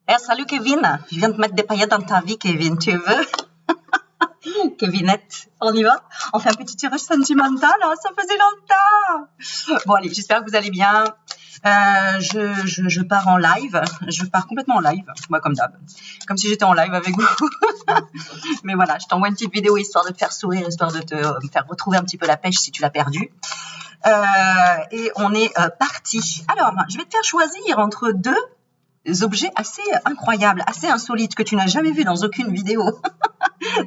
Eh, salut Kevin, je viens de mettre des paillettes dans ta vie, Kevin, tu veux? Kevinette, on y va? On fait un petit tirage sentimental, hein, ça faisait longtemps. Bon allez, j'espère que vous allez bien. Je pars en live, je pars complètement en live, moi comme d'hab, comme si j'étais en live avec vous. Mais voilà, je t'envoie une petite vidéo histoire de te faire sourire, histoire de te faire retrouver un petit peu la pêche si tu l'as perdue. Et on est parti. Alors, je vais te faire choisir entre deux objets assez incroyables, assez insolites, que tu n'as jamais vu dans aucune vidéo.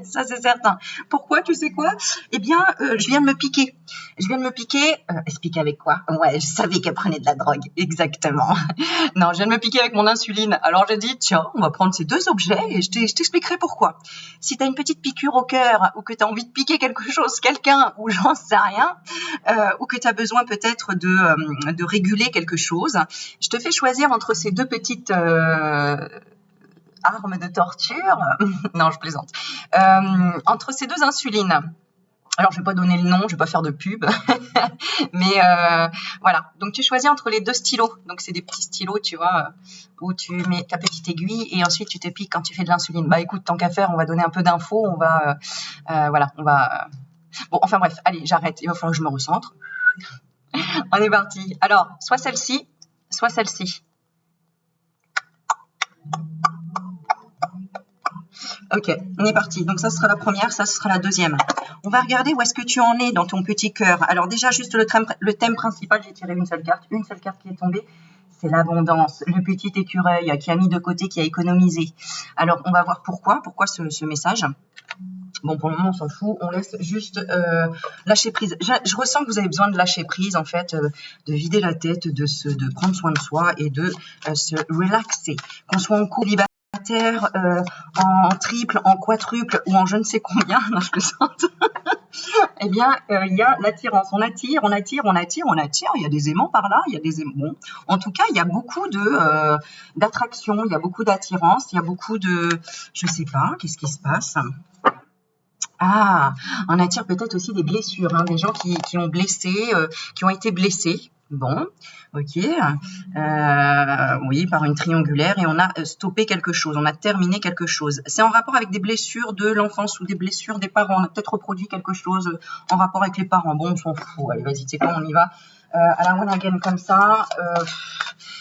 Ça, c'est certain. Pourquoi, tu sais quoi? Eh bien, je viens de me piquer. Je viens de me piquer. Elle se pique avec quoi? Ouais, je savais qu'elle prenait de la drogue. Exactement. Non, je viens de me piquer avec mon insuline. Alors, j'ai dit, tiens, on va prendre ces deux objets et je t'expliquerai pourquoi. Si tu as une petite piqûre au cœur ou que tu as envie de piquer quelque chose, quelqu'un, ou j'en sais rien, ou que tu as besoin peut-être de réguler quelque chose, je te fais choisir entre ces deux petites... armes de torture, non je plaisante, entre ces deux insulines. Alors je vais pas donner le nom, je vais pas faire de pub, mais voilà. Donc tu choisis entre les deux stylos. Donc c'est des petits stylos, tu vois, où tu mets ta petite aiguille et ensuite tu te piques quand tu fais de l'insuline. Bah écoute, tant qu'à faire, on va donner un peu d'infos, on va, voilà, on va. Bon, enfin bref, allez, j'arrête. Il va falloir que je me recentre. On est parti. Alors, soit celle-ci, soit celle-ci. Ok, on est parti. Donc ça sera la première, ça sera la deuxième. On va regarder où est-ce que tu en es dans ton petit cœur. Alors déjà, juste le thème principal, j'ai tiré une seule carte qui est tombée. C'est l'abondance, le petit écureuil qui a mis de côté, qui a économisé. Alors, on va voir pourquoi ce message. Bon, pour le moment, on s'en fout. On laisse juste lâcher prise. Je ressens que vous avez besoin de lâcher prise, en fait, de vider la tête, de prendre soin de soi et de se relaxer. Qu'on soit en couple, en triple, en quadruple ou en je ne sais combien, non, je plaisante. Eh bien, il y a l'attirance. On attire, il y a des aimants par là, il y a des aimants. Bon, en tout cas, il y a beaucoup d'attraction, il y a beaucoup d'attirance, il y a beaucoup de... Je sais pas, qu'est-ce qui se passe? Ah, on attire peut-être aussi des blessures, hein, des gens qui ont blessé, qui ont été blessés. Bon, ok, oui, par une triangulaire, et on a stoppé quelque chose, on a terminé quelque chose. C'est en rapport avec des blessures de l'enfance ou des blessures des parents. On a peut-être reproduit quelque chose en rapport avec les parents. Bon, on s'en fout. Allez, vas-y, tu sais quoi, on y va. À la one again comme ça.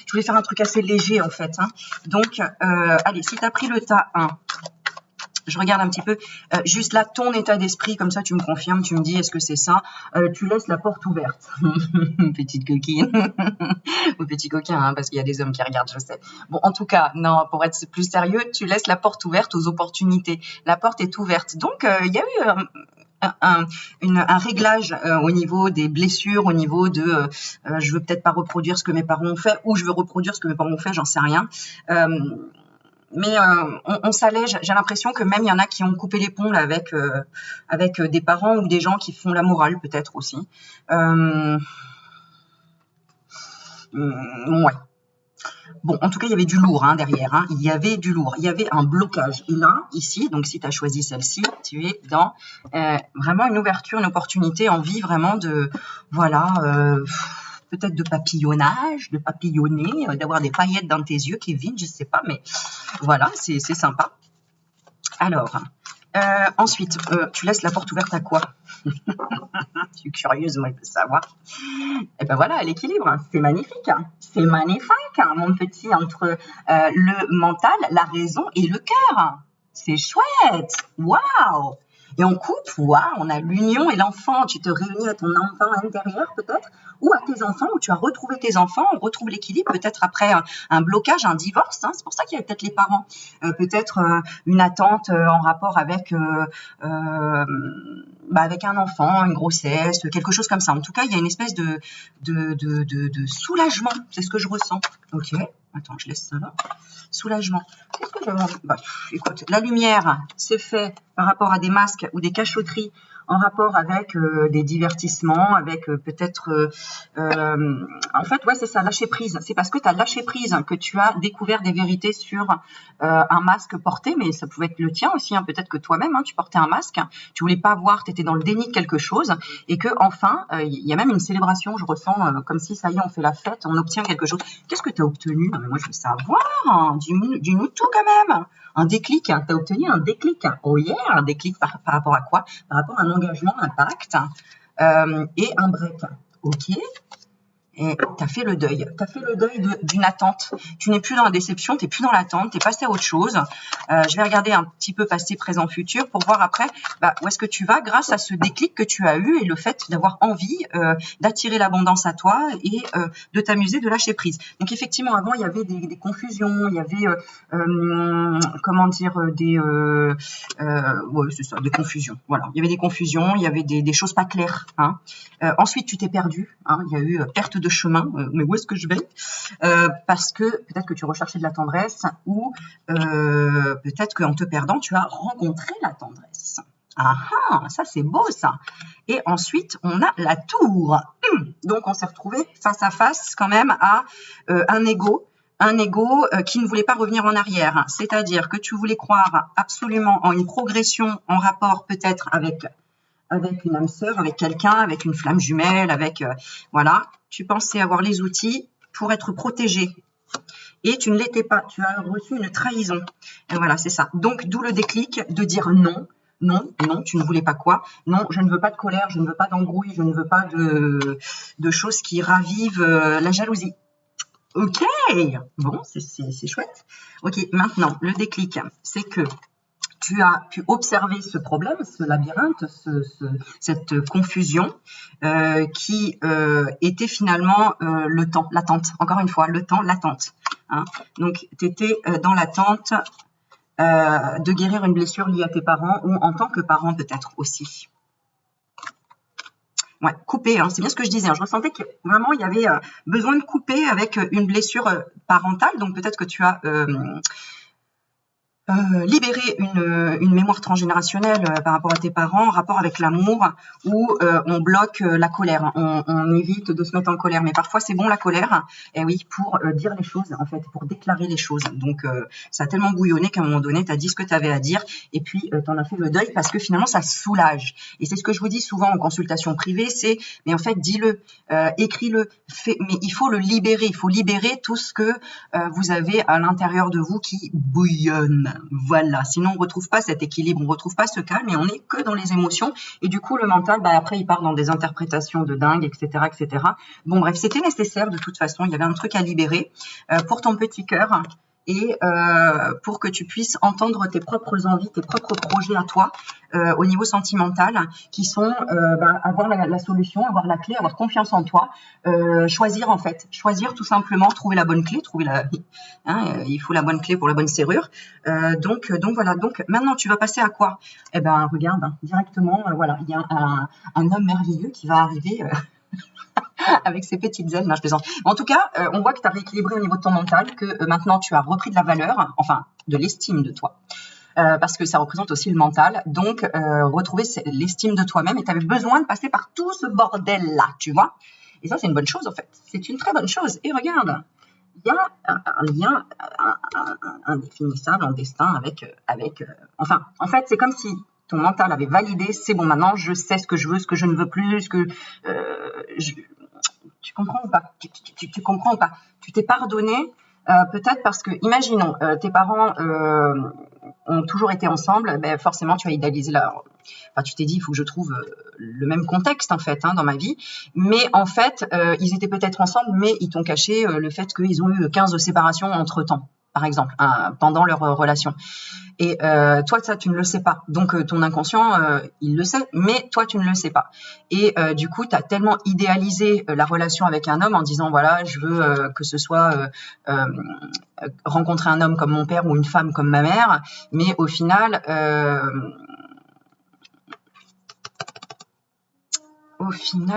Je voulais faire un truc assez léger en fait. Hein. Donc, allez, si tu as pris le tas 1, je regarde un petit peu, juste là, ton état d'esprit, comme ça tu me confirmes, tu me dis est-ce que c'est ça, tu laisses la porte ouverte, petite coquine, ou petit coquin, hein, parce qu'il y a des hommes qui regardent, je sais. Bon, en tout cas, non, pour être plus sérieux, tu laisses la porte ouverte aux opportunités, la porte est ouverte, donc il y a eu... un réglage au niveau des blessures, au niveau de je veux peut-être pas reproduire ce que mes parents ont fait, ou je veux reproduire ce que mes parents ont fait, j'en sais rien. Mais on s'allège. J'ai l'impression que même il y en a qui ont coupé les ponts là, avec des parents ou des gens qui font la morale peut-être aussi. Ouais. Bon, en tout cas, il y avait du lourd hein, derrière. Hein. Il y avait du lourd. Il y avait un blocage. Et là, ici, donc si tu as choisi celle-ci, tu es dans vraiment une ouverture, une opportunité, envie vraiment de... Voilà... peut-être de papillonnage, de papillonner, d'avoir des paillettes dans tes yeux, Kevin, je sais pas, mais voilà, c'est sympa. Alors, ensuite, tu laisses la porte ouverte à quoi? Je suis curieuse, moi, je veux savoir. Et ben voilà, l'équilibre, c'est magnifique. C'est magnifique, mon petit, entre le mental, la raison et le cœur. C'est chouette. Waouh! Et en couple, waouh, on a l'union et l'enfant. Tu te réunis à ton enfant intérieur peut-être, ou à tes enfants, où tu as retrouvé tes enfants, on retrouve l'équilibre peut-être après un blocage, un divorce. Hein, c'est pour ça qu'il y a peut-être les parents, peut-être une attente en rapport avec avec un enfant, une grossesse, quelque chose comme ça. En tout cas, il y a une espèce de soulagement. C'est ce que je ressens. Ok. Attends, je laisse ça là. Soulagement. Qu'est-ce que j'avais envie? Bah, écoute, la lumière, c'est fait par rapport à des masques ou des cachotteries en rapport avec des divertissements, avec peut-être... en fait, ouais, c'est ça, lâcher prise. C'est parce que tu as lâché prise que tu as découvert des vérités sur un masque porté, mais ça pouvait être le tien aussi, hein. Peut-être que toi-même, hein, tu portais un masque, tu voulais pas voir, tu étais dans le déni de quelque chose, et que enfin, il y a même une célébration, je ressens comme si, ça y est, on fait la fête, on obtient quelque chose. Qu'est-ce que tu as obtenu? Non, mais moi, je veux savoir, hein, dis-nous tout quand même. Un déclic, hein, tu as obtenu un déclic. Oh yeah, un déclic par rapport à quoi? Par rapport à un engagement, un pacte et un break. Ok. Et tu as fait le deuil. Tu as fait le deuil d'une attente. Tu n'es plus dans la déception, tu n'es plus dans l'attente, tu es passé à autre chose. Je vais regarder un petit peu passé, présent, futur pour voir après où est-ce que tu vas grâce à ce déclic que tu as eu et le fait d'avoir envie d'attirer l'abondance à toi et de t'amuser, de lâcher prise. Donc effectivement, avant, il y avait des confusions, il y avait, comment dire, ouais, c'est ça, des confusions. Voilà, il y avait des confusions, il y avait des choses pas claires. Hein. Ensuite, tu t'es perdu. Hein. Il y a eu perte de chemin. Mais où est-ce que je vais? Parce que peut-être que tu recherchais de la tendresse ou peut-être qu'en te perdant, tu as rencontré la tendresse. Ah ah, ça c'est beau ça. Et ensuite, on a la tour. Donc, on s'est retrouvé face à face quand même à un ego qui ne voulait pas revenir en arrière. C'est-à-dire que tu voulais croire absolument en une progression en rapport peut-être avec une âme sœur, avec quelqu'un, avec une flamme jumelle, avec voilà, tu pensais avoir les outils pour être protégé et tu ne l'étais pas, tu as reçu une trahison. Et voilà, c'est ça. Donc d'où le déclic de dire non. Non, non, tu ne voulais pas quoi? Non, je ne veux pas de colère, je ne veux pas d'embrouille, je ne veux pas de choses qui ravivent la jalousie. Ok, bon, c'est chouette. Ok, maintenant, le déclic, c'est que tu as pu observer ce problème, ce labyrinthe, cette confusion qui était finalement le temps, l'attente. Encore une fois, le temps, l'attente. Hein. Donc, tu étais dans l'attente de guérir une blessure liée à tes parents ou en tant que parent peut-être aussi. Ouais, couper, hein, c'est bien ce que je disais. Hein. Je ressentais que vraiment, il y avait besoin de couper avec une blessure parentale. Donc, peut-être que tu as... libérer une mémoire transgénérationnelle par rapport à tes parents, en rapport avec l'amour, où on bloque la colère, on évite de se mettre en colère. Mais parfois, c'est bon la colère, et oui, pour dire les choses, en fait, pour déclarer les choses. Donc, ça a tellement bouillonné qu'à un moment donné, tu as dit ce que tu avais à dire, et puis tu en as fait le deuil, parce que finalement, ça soulage. Et c'est ce que je vous dis souvent en consultation privée, c'est, mais en fait, dis-le, écris-le, mais il faut le libérer, il faut libérer tout ce que vous avez à l'intérieur de vous qui bouillonne. Voilà, sinon on ne retrouve pas cet équilibre, on ne retrouve pas ce calme et on n'est que dans les émotions. Et du coup, le mental, après, il part dans des interprétations de dingue, etc., etc. Bon, bref, c'était nécessaire de toute façon. Il y avait un truc à libérer pour ton petit cœur et pour que tu puisses entendre tes propres envies, tes propres projets à toi au niveau sentimental qui sont avoir la solution, avoir la clé, avoir confiance en toi, choisir en fait, choisir tout simplement, trouver la bonne clé, il faut la bonne clé pour la bonne serrure. Donc voilà, donc maintenant tu vas passer à quoi? Eh ben regarde, hein, directement, voilà, il y a un homme merveilleux qui va arriver avec ses petites ailes, non, je plaisante. En tout cas, on voit que tu as rééquilibré au niveau de ton mental, que maintenant tu as repris de la valeur, enfin de l'estime de toi. Parce que ça représente aussi le mental. Donc, retrouver l'estime de toi-même et tu avais besoin de passer par tout ce bordel-là, tu vois. Et ça, c'est une bonne chose, en fait. C'est une très bonne chose. Et regarde, il y a un lien indéfinissable en destin enfin, en fait, c'est comme si ton mental avait validé, c'est bon, maintenant, je sais ce que je veux, ce que je ne veux plus, tu comprends ou pas? Tu comprends ou pas? Tu t'es pardonné, peut-être parce que, imaginons, tes parents ont toujours été ensemble, forcément tu as idéalisé tu t'es dit, il faut que je trouve le même contexte en fait dans ma vie, mais en fait ils étaient peut-être ensemble, mais ils t'ont caché le fait qu'ils ont eu 15 séparations entre temps, par exemple, pendant leur relation. Et toi, ça, tu ne le sais pas. Donc, ton inconscient, il le sait, mais toi, tu ne le sais pas. Et du coup, tu as tellement idéalisé la relation avec un homme en disant, voilà, je veux que ce soit rencontrer un homme comme mon père ou une femme comme ma mère. Mais au final,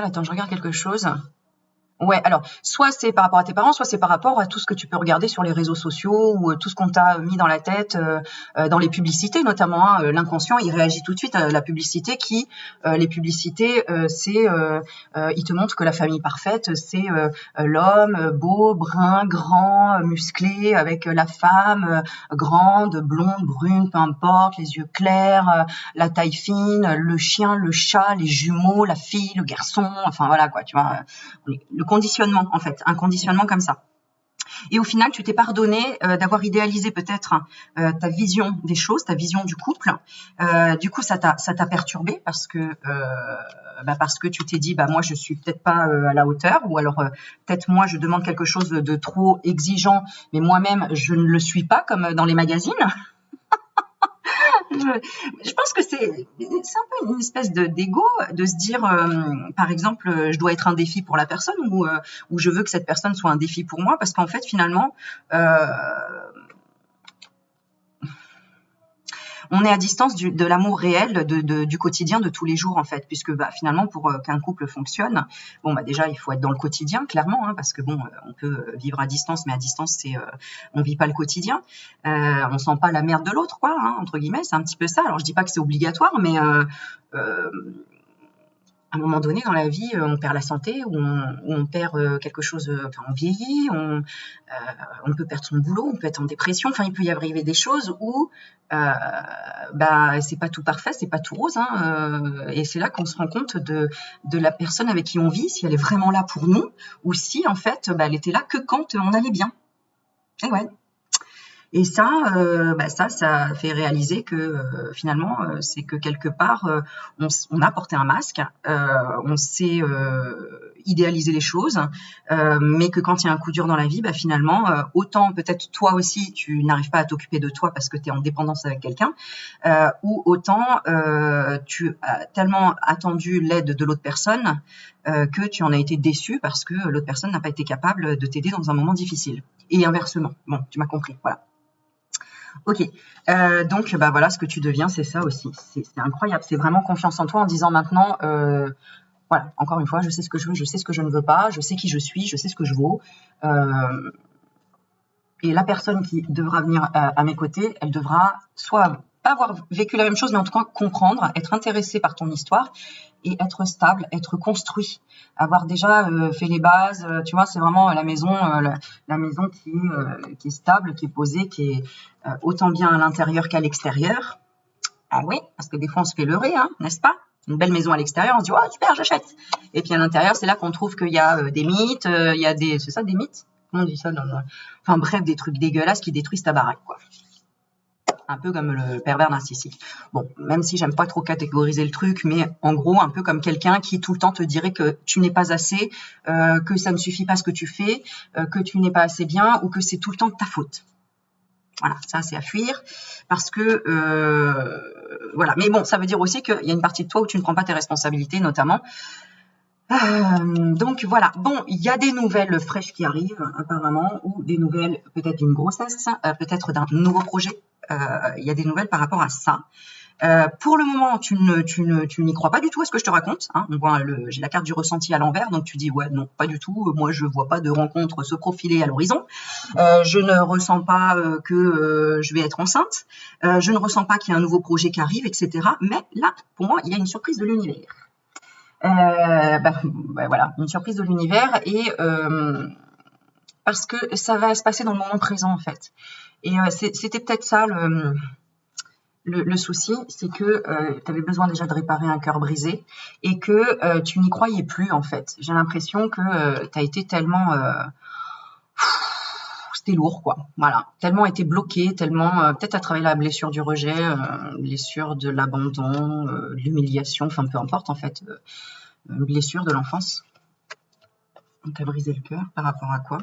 attends, je regarde quelque chose. Ouais, alors, soit c'est par rapport à tes parents, soit c'est par rapport à tout ce que tu peux regarder sur les réseaux sociaux ou tout ce qu'on t'a mis dans la tête, dans les publicités notamment, hein. L'inconscient, il réagit tout de suite à la publicité les publicités, ils te montrent que la famille parfaite, c'est l'homme beau, brun, grand, musclé, avec la femme grande, blonde, brune, peu importe, les yeux clairs, la taille fine, le chien, le chat, les jumeaux, la fille, le garçon, enfin voilà quoi, tu vois. Le conditionnement, en fait, un conditionnement comme ça. Et au final, tu t'es pardonné d'avoir idéalisé peut-être ta vision des choses, ta vision du couple. Du coup, ça t'a perturbé parce que tu t'es dit, moi, je suis peut-être pas à la hauteur, ou alors peut-être moi, je demande quelque chose de trop exigeant, mais moi-même, je ne le suis pas, comme dans les magazines. Je pense que c'est un peu une espèce d'ego de se dire, par exemple, je dois être un défi pour la personne ou je veux que cette personne soit un défi pour moi, parce qu'en fait, finalement, on est à distance de l'amour réel, du quotidien de tous les jours, en fait, puisque finalement, pour qu'un couple fonctionne, déjà, il faut être dans le quotidien, clairement, hein, parce que on peut vivre à distance, mais à distance, on vit pas le quotidien, on sent pas la merde de l'autre, quoi, hein, entre guillemets, c'est un petit peu ça. Alors, je dis pas que c'est obligatoire, mais à un moment donné dans la vie, on perd la santé, ou on perd quelque chose, on vieillit, on peut perdre son boulot, on peut être en dépression, il peut y arriver des choses où c'est pas tout parfait, c'est pas tout rose, hein, et c'est là qu'on se rend compte de la personne avec qui on vit, si elle est vraiment là pour nous, ou si en fait elle était là que quand on allait bien. Et ouais. Et ça, ça fait réaliser que finalement, c'est que quelque part, on a porté un masque, on sait idéaliser les choses, mais que quand il y a un coup dur dans la vie, finalement, autant peut-être toi aussi, tu n'arrives pas à t'occuper de toi parce que tu es en dépendance avec quelqu'un, ou autant tu as tellement attendu l'aide de l'autre personne que tu en as été déçu parce que l'autre personne n'a pas été capable de t'aider dans un moment difficile. Et inversement. Bon, tu m'as compris, voilà. Ok, donc voilà, ce que tu deviens, c'est ça aussi. C'est incroyable, c'est vraiment confiance en toi en disant maintenant, voilà, encore une fois, je sais ce que je veux, je sais ce que je ne veux pas, je sais qui je suis, je sais ce que je vaux. Et la personne qui devra venir à mes côtés, elle devra soit pas avoir vécu la même chose, mais en tout cas comprendre, être intéressée par ton histoire et être stable, être construit, avoir déjà fait les bases. Tu vois, c'est vraiment la maison qui est stable, qui est posée, qui est autant bien à l'intérieur qu'à l'extérieur. Ah oui, parce que des fois on se fait leurrer, hein, n'est-ce pas? Une belle maison à l'extérieur, on se dit oh super, j'achète. Et puis à l'intérieur, c'est là qu'on trouve qu'il y a des mythes, il y a c'est ça des mythes? Comment on dit ça enfin bref, des trucs dégueulasses qui détruisent ta baraque, quoi. Un peu comme le pervers narcissique. Bon, même si j'aime pas trop catégoriser le truc, mais en gros, un peu comme quelqu'un qui tout le temps te dirait que tu n'es pas assez, que ça ne suffit pas ce que tu fais, que tu n'es pas assez bien, ou que c'est tout le temps de ta faute. Voilà, ça c'est à fuir, parce que voilà. Mais bon, ça veut dire aussi qu'il y a une partie de toi où tu ne prends pas tes responsabilités, notamment. Donc voilà, bon, il y a des nouvelles fraîches qui arrivent apparemment, ou des nouvelles peut-être d'une grossesse, peut-être d'un nouveau projet. Il y a des nouvelles par rapport à ça. Pour le moment, tu n'y crois pas du tout à ce que je te raconte, hein. On voit j'ai la carte du ressenti à l'envers, donc tu dis ouais, non, pas du tout. Moi, je vois pas de rencontre se profiler à l'horizon. Je ne ressens pas que je vais être enceinte. Je ne ressens pas qu'il y a un nouveau projet qui arrive, etc. Mais là, pour moi, il y a une surprise de l'univers. Voilà, une surprise de l'univers, et parce que ça va se passer dans le moment présent en fait. Et c'était peut-être ça le souci, c'est que tu avais besoin déjà de réparer un cœur brisé et que tu n'y croyais plus en fait. J'ai l'impression que tu as été tellement c'était lourd, quoi. Voilà, tellement été bloqué, tellement peut-être à travers la blessure du rejet, blessure de l'abandon, de l'humiliation, enfin peu importe en fait, une blessure de l'enfance. On t'a brisé le cœur par rapport à quoi?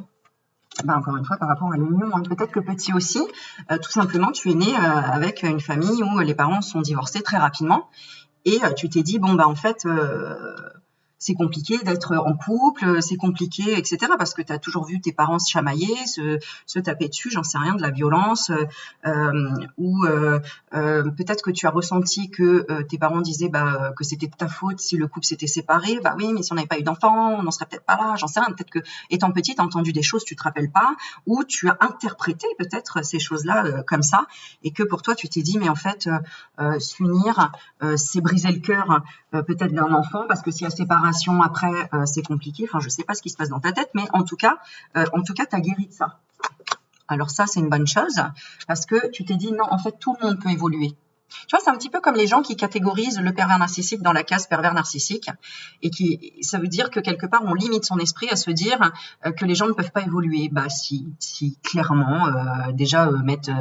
Encore une fois, par rapport à l'union, hein. Peut-être que petit aussi, tout simplement, tu es né avec une famille où les parents sont divorcés très rapidement, et tu t'es dit bon en fait c'est compliqué d'être en couple, c'est compliqué, etc. Parce que tu as toujours vu tes parents se chamailler, se taper dessus, j'en sais rien, de la violence, ou peut-être que tu as ressenti que tes parents disaient que c'était de ta faute si le couple s'était séparé. Bah oui, mais si on n'avait pas eu d'enfant, on n'en serait peut-être pas là, j'en sais rien. Peut-être que, étant petite, tu as entendu des choses, tu te rappelles pas, ou tu as interprété peut-être ces choses-là comme ça, et que pour toi, tu t'es dit, mais en fait, s'unir, c'est briser le cœur peut-être d'un enfant, parce que s'il y a séparation après, c'est compliqué. Enfin, je sais pas ce qui se passe dans ta tête, mais en tout cas, tu as guéri de ça. Alors ça, c'est une bonne chose, parce que tu t'es dit, non, en fait, tout le monde peut évoluer. Tu vois, c'est un petit peu comme les gens qui catégorisent le pervers narcissique dans la case pervers narcissique, et ça veut dire que quelque part, on limite son esprit à se dire que les gens ne peuvent pas évoluer. Bah si, clairement, déjà mettre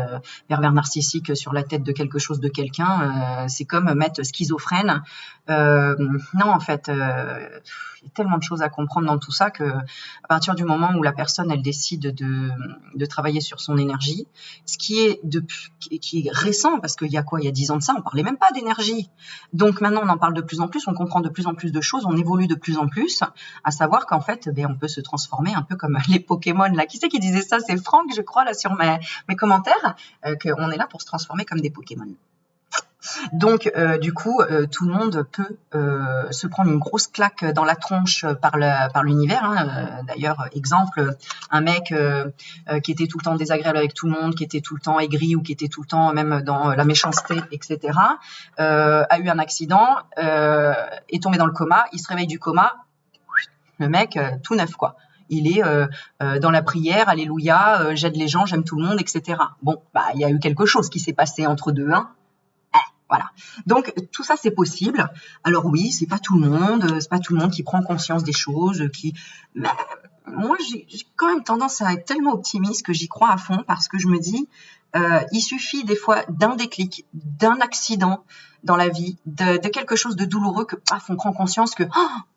pervers narcissique sur la tête de quelque chose de quelqu'un, c'est comme mettre schizophrène. Non, en fait, il y a tellement de choses à comprendre dans tout ça que à partir du moment où la personne, elle décide de travailler sur son énergie, ce qui est récent, parce qu'il y a quoi, il y a 10 ans de ça, on parlait même pas d'énergie. Donc maintenant, on en parle de plus en plus, on comprend de plus en plus de choses, on évolue de plus en plus, à savoir qu'en fait, on peut se transformer un peu comme les Pokémon, là. Qui c'est qui disait ça? C'est Franck, je crois, là, sur mes commentaires, qu'on est là pour se transformer comme des Pokémon. Donc, du coup, tout le monde peut se prendre une grosse claque dans la tronche par l'univers. Hein. D'ailleurs, exemple, un mec qui était tout le temps désagréable avec tout le monde, qui était tout le temps aigri ou qui était tout le temps même dans la méchanceté, etc., a eu un accident, est tombé dans le coma, il se réveille du coma, le mec tout neuf, quoi. Il est dans la prière, alléluia, j'aide les gens, j'aime tout le monde, etc. Bon, il y a eu quelque chose qui s'est passé entre deux, hein. Voilà. Donc tout ça c'est possible. Alors oui, c'est pas tout le monde qui prend conscience des choses, mais moi j'ai quand même tendance à être tellement optimiste que j'y crois à fond, parce que je me dis il suffit des fois d'un déclic, d'un accident dans la vie, de quelque chose de douloureux que paf, on prend conscience que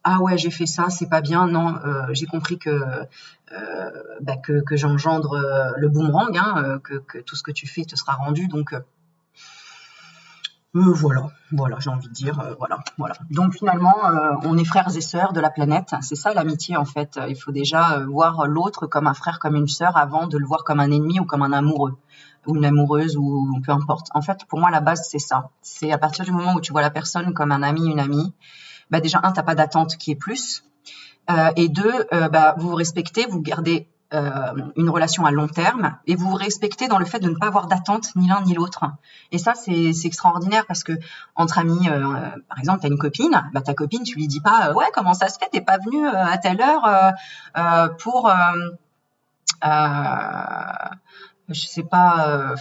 ah ouais, j'ai fait ça, c'est pas bien. Non, j'ai compris que j'engendre le boomerang, hein, que tout ce que tu fais te sera rendu. Donc voilà, j'ai envie de dire, voilà. Donc finalement, on est frères et sœurs de la planète. C'est ça l'amitié en fait. Il faut déjà voir l'autre comme un frère, comme une sœur, avant de le voir comme un ennemi ou comme un amoureux ou une amoureuse, ou peu importe. En fait, pour moi, la base, c'est ça. C'est à partir du moment où tu vois la personne comme un ami, une amie, déjà, t'as pas d'attente qui est plus. Et deux, vous vous respectez, vous gardez une relation à long terme, et vous vous respectez dans le fait de ne pas avoir d'attente ni l'un ni l'autre. Et ça, c'est extraordinaire, parce que entre amis, par exemple, t'as une copine, ta copine, tu lui dis pas ouais, comment ça se fait, t'es pas venu à telle heure pour je sais pas,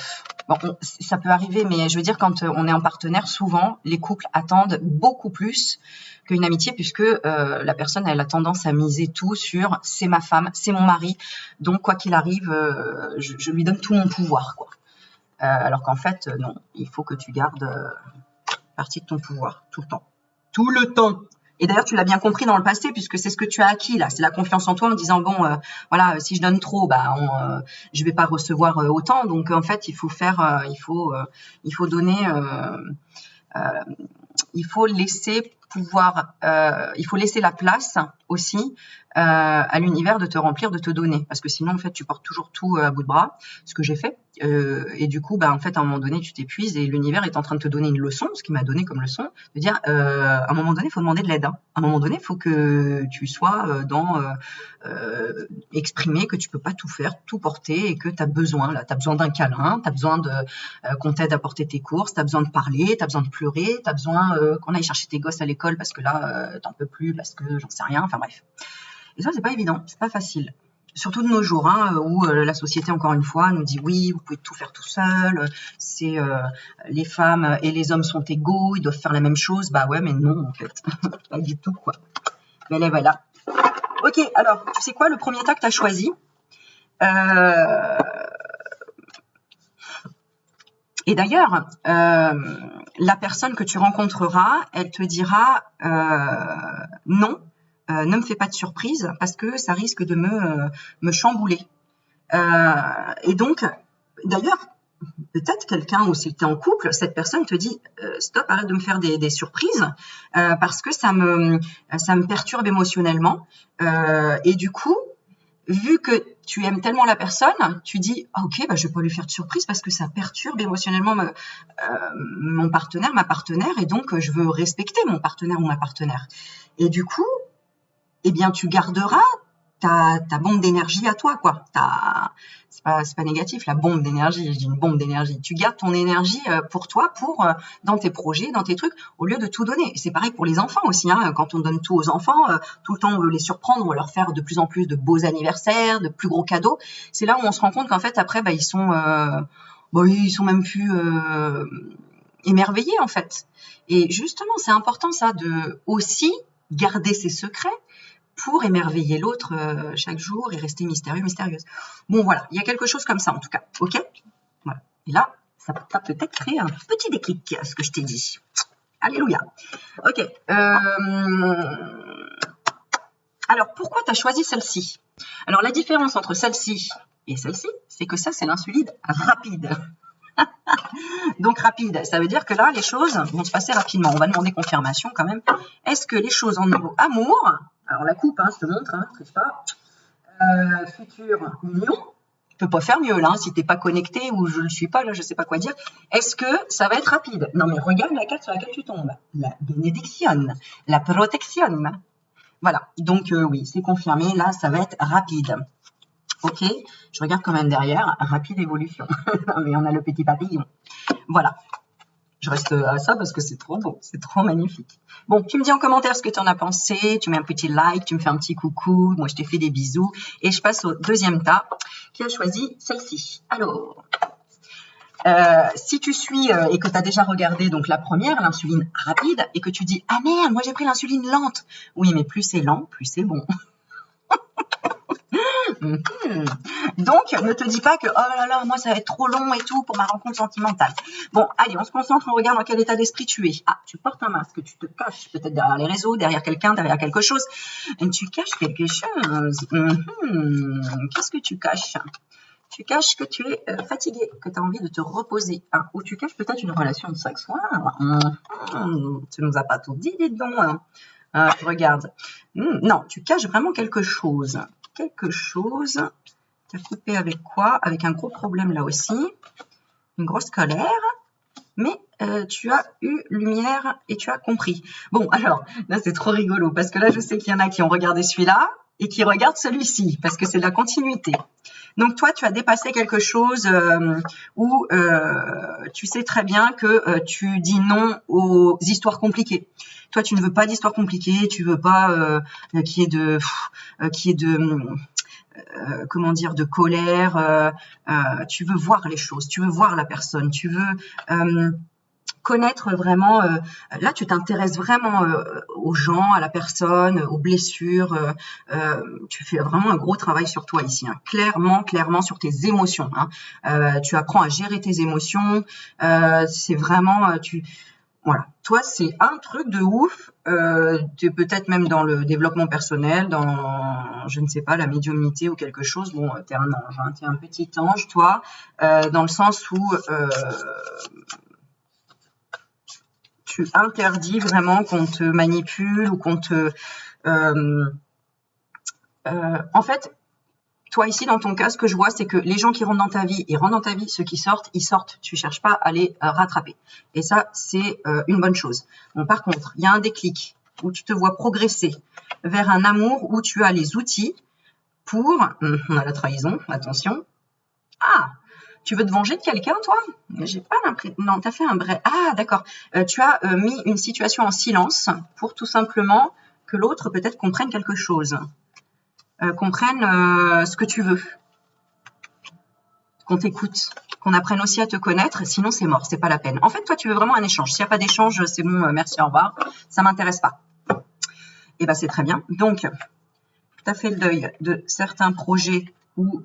bon, ça peut arriver, mais je veux dire, quand on est en partenaire, souvent, les couples attendent beaucoup plus qu'une amitié, puisque la personne, elle a tendance à miser tout sur « c'est ma femme, c'est mon mari, donc quoi qu'il arrive, je lui donne tout mon pouvoir ». Alors qu'en fait, non, il faut que tu gardes partie de ton pouvoir, tout le temps. Tout le temps. Et d'ailleurs, tu l'as bien compris dans le passé, puisque c'est ce que tu as acquis là, c'est la confiance en toi, en disant bon, voilà, si je donne trop, je vais pas recevoir autant. Donc en fait, il faut donner, il faut laisser la place aussi à l'univers de te remplir, de te donner, parce que sinon en fait tu portes toujours tout à bout de bras, ce que j'ai fait, et du coup en fait à un moment donné tu t'épuises, et l'univers est en train de te donner une leçon, ce qui m'a donné comme leçon de dire à un moment donné il faut demander de l'aide, hein. À un moment donné il faut que tu sois exprimer que tu peux pas tout faire, tout porter, et que tu as besoin d'un câlin, tu as besoin qu'on t'aide à porter tes courses, tu as besoin de parler, tu as besoin de pleurer, tu as besoin qu'on aille chercher tes gosses à l'école parce que là t'en peux plus, parce que j'en sais rien, enfin bref. Et ça, c'est pas évident, c'est pas facile. Surtout de nos jours, hein, où la société, encore une fois, nous dit oui, vous pouvez tout faire tout seul, c'est les femmes et les hommes sont égaux, ils doivent faire la même chose. Bah ouais, mais non, en fait, pas du tout, quoi. Mais là, voilà. Ok, alors, tu sais quoi, le premier tas que tu as choisi, et d'ailleurs, la personne que tu rencontreras, elle te dira non, ne me fais pas de surprise, parce que ça risque de me chambouler. Et donc, d'ailleurs, peut-être quelqu'un, ou si tu es en couple, cette personne te dit stop, arrête de me faire des surprises parce que ça me perturbe émotionnellement. Et du coup, vu que tu aimes tellement la personne, tu dis ah, ok, bah, je vais pas lui faire de surprise parce que ça perturbe émotionnellement mon partenaire, ma partenaire, et donc je veux respecter mon partenaire ou ma partenaire. Et du coup, eh bien, tu garderas ta bombe d'énergie à toi, quoi. C'est pas négatif, la bombe d'énergie, je dis une bombe d'énergie. Tu gardes ton énergie pour toi, dans tes projets, dans tes trucs, au lieu de tout donner. C'est pareil pour les enfants aussi, hein. Quand on donne tout aux enfants, tout le temps on veut les surprendre, on veut leur faire de plus en plus de beaux anniversaires, de plus gros cadeaux. C'est là où on se rend compte qu'en fait, après, ils sont même plus émerveillés, en fait. Et justement, c'est important, ça, de aussi garder ses secrets pour émerveiller l'autre chaque jour et rester mystérieux, mystérieuse. Bon, voilà, il y a quelque chose comme ça, en tout cas, ok? Voilà. Et là, ça va peut-être créer un petit déclic, ce que je t'ai dit. Alléluia. Ok. Alors, pourquoi tu as choisi celle-ci? Alors, la différence entre celle-ci et celle-ci, c'est que ça, c'est l'insuline rapide. Donc, rapide, ça veut dire que là, les choses vont se passer rapidement. On va demander confirmation quand même. Est-ce que les choses en niveau amour, alors la coupe, hein, je te montre, hein, triche pas, future union, je peux pas faire mieux là, hein, si tu n'es pas connecté ou je ne le suis pas, là, je ne sais pas quoi dire. Est-ce que ça va être rapide? Non, mais regarde la carte sur laquelle tu tombes. La bénédiction, la protection. Voilà, donc oui, c'est confirmé, là, ça va être rapide. Ok, je regarde quand même derrière, rapide évolution. Mais on a le petit papillon. Voilà, je reste à ça parce que c'est trop beau, c'est trop magnifique. Bon, tu me dis en commentaire ce que tu en as pensé, tu mets un petit like, tu me fais un petit coucou, moi je te fais des bisous. Et je passe au deuxième tas qui a choisi celle-ci. Alors, si tu suis et que tu as déjà regardé donc la première, l'insuline rapide, et que tu dis « Ah merde, moi j'ai pris l'insuline lente ». Oui, mais plus c'est lent, plus c'est bon. Donc, ne te dis pas que oh là là, moi ça va être trop long et tout pour ma rencontre sentimentale. Bon, allez, on se concentre, on regarde dans quel état d'esprit tu es. Ah, tu portes un masque, tu te caches peut-être derrière les réseaux, derrière quelqu'un, derrière quelque chose. Et tu caches quelque chose. Qu'est-ce que tu caches? Tu caches que tu es fatigué, que tu as envie de te reposer. Hein, ou tu caches peut-être une relation de sexe. Tu nous as pas tout dit, dis donc. Hein. Regarde. Non, tu caches vraiment quelque chose. Quelque chose. Tu as coupé avec quoi? Avec un gros problème là aussi. Une grosse colère. Mais tu as eu lumière et tu as compris. Bon, alors, là c'est trop rigolo parce que là je sais qu'il y en a qui ont regardé celui-là et qui regardent celui-ci parce que c'est de la continuité. Donc toi, tu as dépassé quelque chose où tu sais très bien que tu dis non aux histoires compliquées. Toi, tu ne veux pas d'histoires compliquées, tu veux pas qu'il y ait de comment dire, de colère. Tu veux voir les choses, tu veux voir la personne, tu veux connaître vraiment, là tu t'intéresses vraiment aux gens, à la personne, aux blessures, tu fais vraiment un gros travail sur toi ici, hein. Clairement sur tes émotions, hein. Tu apprends à gérer tes émotions, c'est vraiment, voilà, toi c'est un truc de ouf, tu es peut-être même dans le développement personnel, dans, je ne sais pas, la médiumnité ou quelque chose, bon, tu es un ange, hein, tu es un petit ange, toi, dans le sens où tu interdis vraiment qu'on te manipule ou qu'on te... en fait, toi ici, dans ton cas, ce que je vois, c'est que les gens qui rentrent dans ta vie, ils rentrent dans ta vie, ceux qui sortent, ils sortent. Tu ne cherches pas à les rattraper. Et ça, c'est une bonne chose. Bon, par contre, il y a un déclic où tu te vois progresser vers un amour où tu as les outils pour... on a la trahison, attention. Ah, tu veux te venger de quelqu'un, toi? J'ai pas l'impression. Non, tu as fait un vrai. Ah, d'accord. Tu as mis une situation en silence pour tout simplement que l'autre peut-être comprenne quelque chose. Comprenne ce que tu veux. Qu'on t'écoute. Qu'on apprenne aussi à te connaître. Sinon, c'est mort. C'est pas la peine. En fait, toi, tu veux vraiment un échange. S'il n'y a pas d'échange, c'est bon, merci, au revoir. Ça m'intéresse pas. Et ben, c'est très bien. Donc, tu as fait le deuil de certains projets où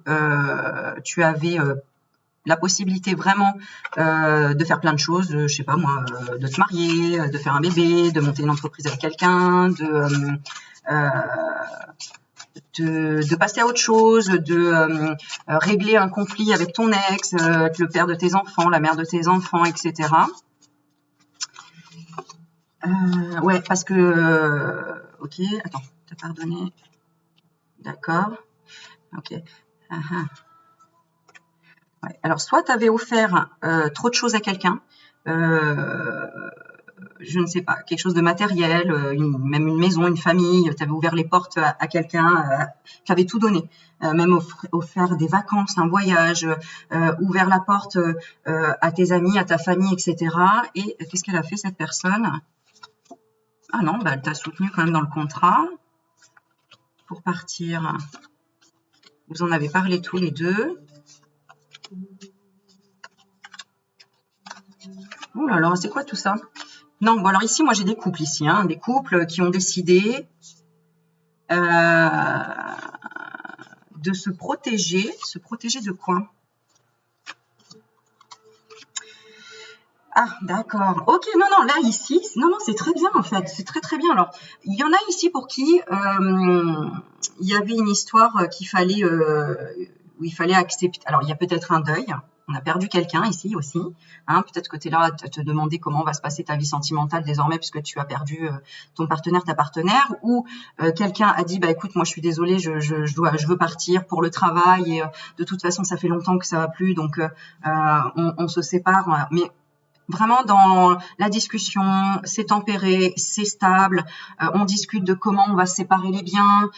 tu avais la possibilité vraiment de faire plein de choses, je sais pas moi, de te marier, de faire un bébé, de monter une entreprise avec quelqu'un, de passer à autre chose, de régler un conflit avec ton ex, avec le père de tes enfants, la mère de tes enfants, etc. Ouais, parce que... ok, attends, t'as pardonné. D'accord. Ok. Ouais. Alors, soit tu avais offert trop de choses à quelqu'un, je ne sais pas, quelque chose de matériel, même une maison, une famille, tu avais ouvert les portes à quelqu'un, tu avais tout donné, même offert des vacances, un voyage, ouvert la porte à tes amis, à ta famille, etc. Et qu'est-ce qu'elle a fait, cette personne? Ah non, bah, elle t'a soutenu quand même dans le contrat pour partir. Vous en avez parlé tous les deux. Oh là là, c'est quoi tout ça? Non, bon alors ici, moi j'ai des couples ici, hein, des couples qui ont décidé de se protéger. Se protéger de quoi? Ah, d'accord. Ok, non, non, là, ici, non, non, c'est très bien, en fait. C'est très, très bien. Alors, il y en a ici pour qui il y avait une histoire qu'il fallait, où il fallait accepter. Alors, il y a peut-être un deuil. On a perdu quelqu'un ici aussi. Hein, peut-être que tu es là à te demander comment va se passer ta vie sentimentale désormais puisque tu as perdu ton partenaire, ta partenaire. Ou quelqu'un a dit, bah écoute, moi, je suis désolée, je veux partir pour le travail. Et de toute façon, ça fait longtemps que ça va plus. Donc, on se sépare. Mais vraiment dans la discussion, c'est tempéré, c'est stable, on discute de comment on va séparer les biens,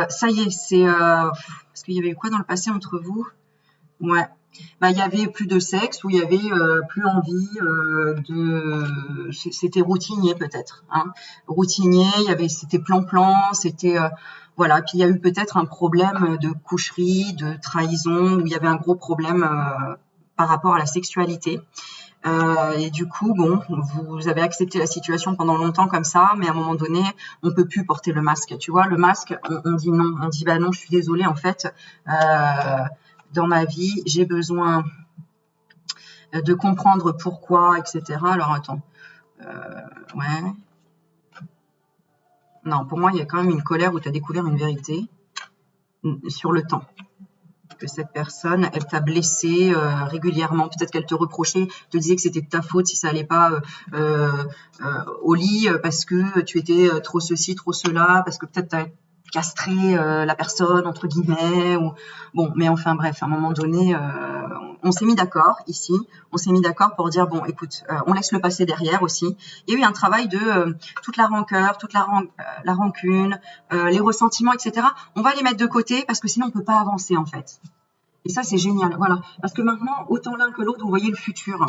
ça y est, c'est... parce qu'il y avait eu quoi dans le passé entre vous? Ouais, bah, il y avait plus de sexe, ou il y avait plus envie de... C'était routinier peut-être, hein. Routinier, c'était plan-plan, c'était... voilà, puis il y a eu peut-être un problème de coucherie, de trahison, où il y avait un gros problème par rapport à la sexualité. Et du coup, bon, vous avez accepté la situation pendant longtemps comme ça, mais à un moment donné, on peut plus porter le masque. Tu vois, le masque, on dit non, on dit bah non, je suis désolée, en fait, dans ma vie, j'ai besoin de comprendre pourquoi, etc. Alors attends, ouais, non, pour moi, il y a quand même une colère où tu as découvert une vérité sur le temps. Que cette personne, elle t'a blessé régulièrement. Peut-être qu'elle te reprochait, te disait que c'était de ta faute si ça allait pas au lit parce que tu étais trop ceci, trop cela, parce que peut-être tu as castré la personne, entre guillemets. Ou... Bon, mais enfin bref, à un moment donné, on s'est mis d'accord ici. On s'est mis d'accord pour dire, bon, écoute, on laisse le passé derrière aussi. Il y a eu un travail de toute la rancœur, toute la rancune, les ressentiments, etc. On va les mettre de côté parce que sinon on peut pas avancer en fait. Et ça, c'est génial. Voilà. Parce que maintenant, autant l'un que l'autre, vous voyez le futur.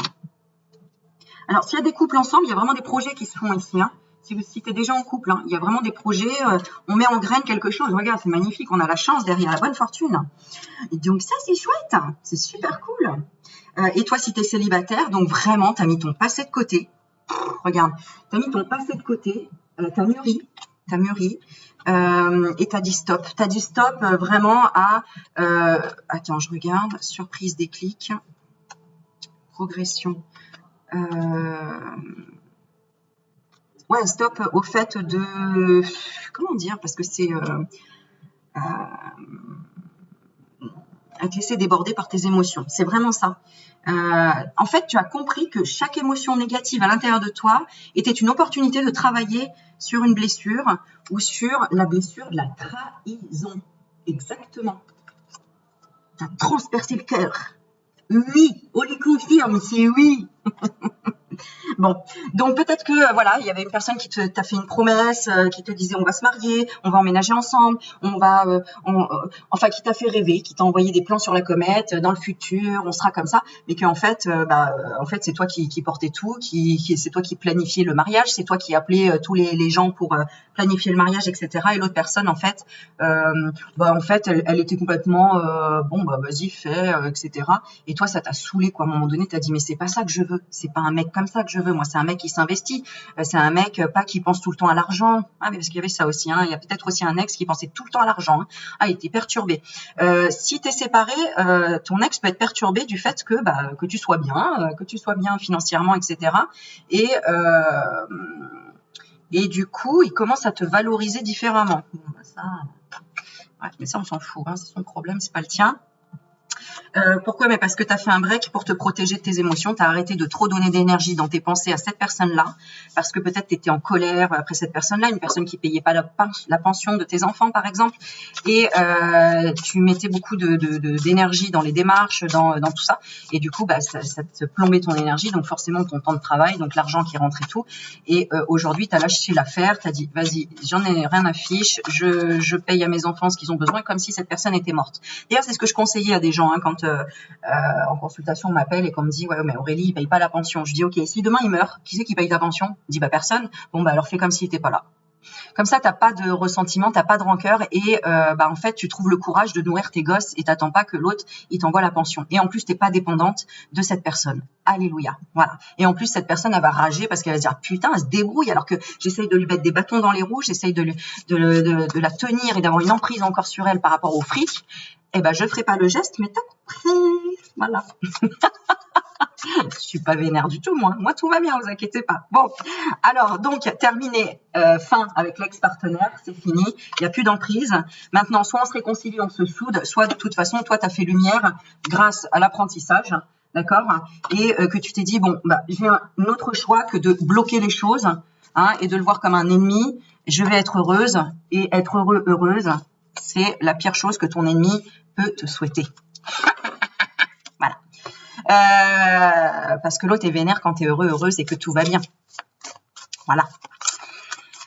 Alors, s'il y a des couples ensemble, il y a vraiment des projets qui se font ici. Hein. Si tu es déjà en couple, hein, il y a vraiment des projets. On met en graine quelque chose. Regarde, c'est magnifique. On a la chance derrière, la bonne fortune. Et donc, ça, c'est chouette. C'est super cool. Et toi, si tu es célibataire, donc vraiment, tu as mis ton passé de côté. Regarde, tu as mis ton passé de côté. Tu as mûri. Tu as mûri. Et t'as dit stop. T'as dit stop vraiment à... attends, je regarde. Surprise, déclic. Progression. Ouais, stop au fait de... Comment dire? Parce que c'est... à te laisser déborder par tes émotions. C'est vraiment ça. En fait, tu as compris que chaque émotion négative à l'intérieur de toi était une opportunité de travailler sur une blessure ou sur la blessure de la trahison. Exactement. Tu as transpercé le cœur. Oui, on les confirme, c'est oui. Bon, donc peut-être que voilà, il y avait une personne qui t'a fait une promesse, qui te disait on va se marier, on va emménager ensemble, on va, enfin qui t'a fait rêver, qui t'a envoyé des plans sur la comète, dans le futur, on sera comme ça, mais qu'en fait, en fait c'est toi qui portais tout, c'est toi qui planifiais le mariage, c'est toi qui appelais tous les gens pour planifier le mariage, etc. Et l'autre personne en fait, en fait elle était complètement bon bah vas-y fais, etc. Et toi ça t'a saoulé quoi. À un moment donné t'as dit mais c'est pas ça que je veux, c'est pas un mec comme ça que je veux. Moi, c'est un mec qui s'investit. C'est un mec pas qui pense tout le temps à l'argent. Ah, mais parce qu'il y avait ça aussi. Hein. Il y a peut-être aussi un ex qui pensait tout le temps à l'argent. Hein. Ah, il était perturbé. Si tu es séparé, ton ex peut être perturbé du fait que tu sois bien financièrement, etc. Et du coup, il commence à te valoriser différemment. Bon, ça, Ouais, mais ça, on s'en fout, hein, c'est son problème, c'est pas le tien. Pourquoi? Mais parce que tu as fait un break pour te protéger de tes émotions. Tu as arrêté de trop donner d'énergie dans tes pensées à cette personne-là. Parce que peut-être tu étais en colère après cette personne-là, une personne qui payait pas la pension de tes enfants, par exemple. Et tu mettais beaucoup d'énergie dans les démarches, dans tout ça. Et du coup, bah, ça te plombait ton énergie. Donc forcément, ton temps de travail, donc l'argent qui rentre et tout. Et aujourd'hui, tu as lâché l'affaire. Tu as dit, vas-y, j'en ai rien à fiche. Je paye à mes enfants ce qu'ils ont besoin, comme si cette personne était morte. D'ailleurs, c'est ce que je conseillais à des gens, hein, quand en consultation on m'appelle et qu'on me dit ouais mais Aurélie il paye pas la pension, je dis ok, si demain il meurt, qui c'est qui paye ta pension? Je dis bah personne. Bon bah alors fais comme s'il était pas là. Comme ça t'as pas de ressentiment, t'as pas de rancœur et bah en fait tu trouves le courage de nourrir tes gosses et t'attends pas que l'autre il t'envoie la pension. Et en plus t'es pas dépendante de cette personne. Alléluia. Voilà. Et en plus cette personne elle va rager parce qu'elle va se dire putain elle se débrouille alors que j'essaye de lui mettre des bâtons dans les roues, j'essaye de la tenir et d'avoir une emprise encore sur elle par rapport au fric. Eh ben je ferai pas le geste mais t'as compris. Voilà. Je suis pas vénère du tout, moi. Moi, tout va bien, vous inquiétez pas. Bon, alors, donc, terminé, fin avec l'ex-partenaire, c'est fini. Il n'y a plus d'emprise. Maintenant, soit on se réconcilie, on se soude, soit de toute façon, toi, tu as fait lumière grâce à l'apprentissage, d'accord? Et que tu t'es dit, bon, bah, j'ai un autre choix que de bloquer les choses, hein, et de le voir comme un ennemi. Je vais être heureuse, et être heureuse, c'est la pire chose que ton ennemi peut te souhaiter. Voilà. Parce que l'autre est vénère quand tu es heureux, heureuse et que tout va bien. Voilà.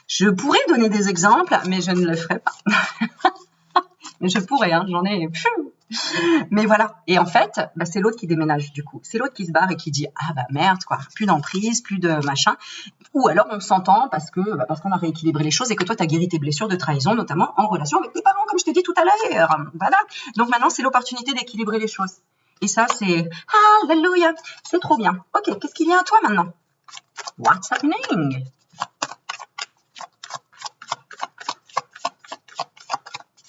Je pourrais donner des exemples, mais je ne le ferai pas. Mais je pourrais, hein, j'en ai... Mais voilà. Et en fait, bah, c'est l'autre qui déménage du coup. C'est l'autre qui se barre et qui dit « Ah bah merde, quoi, plus d'emprise, plus de machin. » Ou alors on s'entend parce qu'on a rééquilibré les choses et que toi, tu as guéri tes blessures de trahison, notamment en relation avec tes parents, comme je t'ai dit tout à l'heure. Voilà. Donc maintenant, c'est l'opportunité d'équilibrer les choses. Et ça, c'est « Alléluia !» C'est trop bien. Ok, qu'est-ce qu'il y a à toi maintenant? What's happening?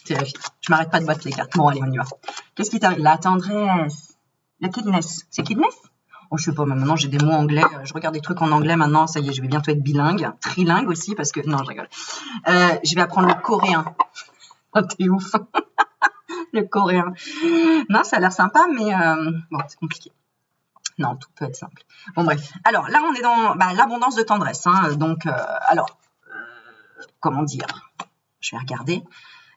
C'est la vie. Je m'arrête pas de battre les cartes. Bon, allez, on y va. Qu'est-ce qui t'arrive? La tendresse. La kidness. C'est kidness? Oh, je sais pas, maintenant j'ai des mots anglais. Je regarde des trucs en anglais maintenant. Ça y est, je vais bientôt être bilingue. Trilingue aussi, parce que... Non, je rigole. Je vais apprendre le coréen. Oh, t'es ouf. Le coréen. Non, ça a l'air sympa, mais bon, c'est compliqué. Non, tout peut être simple. Bon, bref. Alors, là, on est dans l'abondance de tendresse. Hein. Donc, comment dire? Je vais regarder.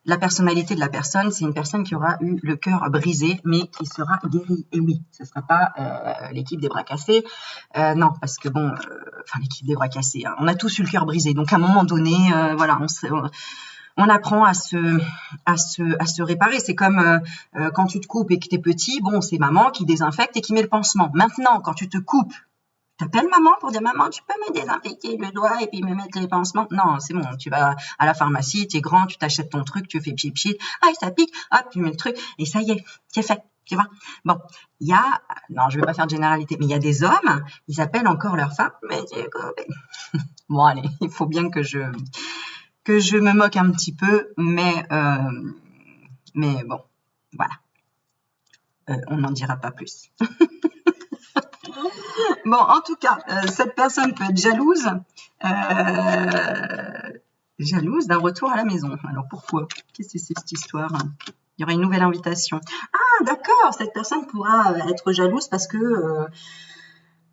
La personnalité de la personne, c'est une personne qui aura eu le cœur brisé, mais qui sera guérie. Et oui, ce ne sera pas l'équipe des bras cassés. Non, parce que bon, l'équipe des bras cassés, hein, on a tous eu le cœur brisé. Donc, à un moment donné, voilà, on apprend à se réparer. C'est comme quand tu te coupes et que tu es petit, bon, c'est maman qui désinfecte et qui met le pansement. Maintenant, quand tu te coupes, t'appelles maman pour dire « Maman, tu peux me désinfecter le doigt et puis me mettre les pansements ?» Non, c'est bon, tu vas à la pharmacie, tu es grand, tu t'achètes ton truc, tu fais pipi, ah, ça pique, hop, tu mets le truc, et ça y est, c'est fait, tu vois. Bon, il y a, non, je vais pas faire de généralité, mais il y a des hommes, ils appellent encore leur femme, mais bon, allez, il faut bien que je me moque un petit peu, mais bon, voilà. On n'en dira pas plus. Bon, en tout cas, cette personne peut être jalouse d'un retour à la maison. Alors, pourquoi? Qu'est-ce que c'est cette histoire? Il y aura une nouvelle invitation. Ah, d'accord, cette personne pourra être jalouse parce que